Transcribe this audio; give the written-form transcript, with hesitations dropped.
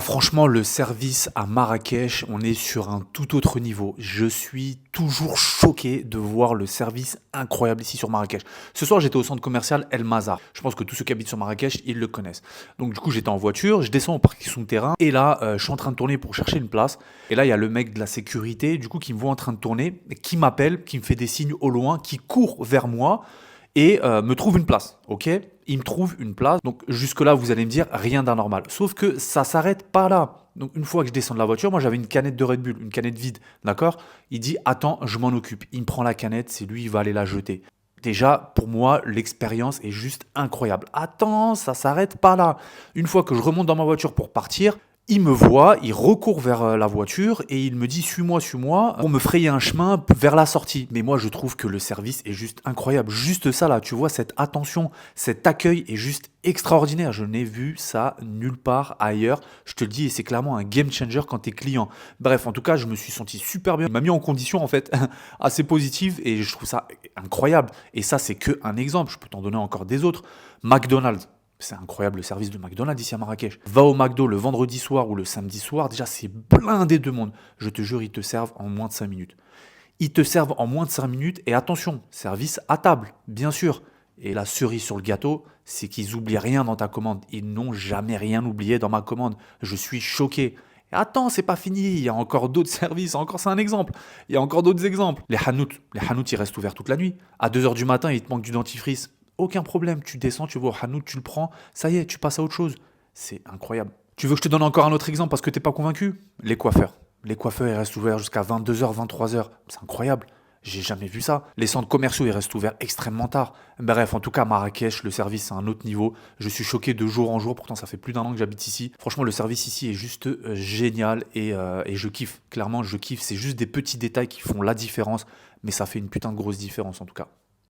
Franchement, le service à Marrakech, on est sur un tout autre niveau. Je suis toujours choqué de voir le service incroyable ici sur Marrakech. Ce soir, j'étais au centre commercial El Mazar. Je pense que tous ceux qui habitent sur Marrakech, ils le connaissent. Donc du coup, j'étais en voiture, je descends au parking souterrain et là, je suis en train de tourner pour chercher une place. Et là, il y a le mec de la sécurité, du coup, qui me voit en train de tourner, qui m'appelle, qui me fait des signes au loin, qui court vers moi et me trouve une place, ok. Il me trouve une place, donc jusque-là, vous allez me dire, rien d'anormal. Sauf que ça s'arrête pas là. Donc une fois que je descends de la voiture, moi j'avais une canette de Red Bull, une canette vide, d'accord. Il dit, attends, je m'en occupe. Il me prend la canette, c'est lui, il va aller la jeter. Déjà, pour moi, l'expérience est juste incroyable. Attends, ça s'arrête pas là. Une fois que je remonte dans ma voiture pour partir, il me voit, il recourt vers la voiture et il me dit suis-moi, suis-moi, pour me frayer un chemin vers la sortie. Mais moi, je trouve que le service est juste incroyable. Juste ça là, tu vois, cette attention, cet accueil est juste extraordinaire. Je n'ai vu ça nulle part ailleurs. Je te le dis, et c'est clairement un game changer quand t'es client. Bref, en tout cas, je me suis senti super bien. Il m'a mis en condition en fait assez positive et je trouve ça incroyable. Et ça, c'est que un exemple. Je peux t'en donner encore des autres. McDonald's. C'est incroyable le service de McDonald's ici à Marrakech. Va au McDo le vendredi soir ou le samedi soir, déjà c'est blindé de monde. Je te jure, ils te servent en moins de 5 minutes. Ils te servent en moins de 5 minutes et attention, service à table, bien sûr. Et la cerise sur le gâteau, c'est qu'ils oublient rien dans ta commande. Ils n'ont jamais rien oublié dans ma commande. Je suis choqué. Et attends, c'est pas fini, il y a encore d'autres services, encore c'est un exemple. Il y a encore d'autres exemples. Les hanout, ils restent ouverts toute la nuit. À 2 heures du matin, il te manque du dentifrice. Aucun problème, tu descends, tu vas au hanout, tu le prends, ça y est, tu passes à autre chose. C'est incroyable. Tu veux que je te donne encore un autre exemple parce que t'es pas convaincu? Les coiffeurs. Les coiffeurs, ils restent ouverts jusqu'à 22 heures, 23 heures. C'est incroyable. J'ai jamais vu ça. Les centres commerciaux, ils restent ouverts extrêmement tard. Bref, en tout cas, Marrakech, le service, c'est un autre niveau. Je suis choqué de jour en jour. Pourtant, ça fait plus d'1 an que j'habite ici. Franchement, le service ici est juste génial et je kiffe. Clairement, je kiffe. C'est juste des petits détails qui font la différence. Mais ça fait une putain de grosse différence, en tout cas.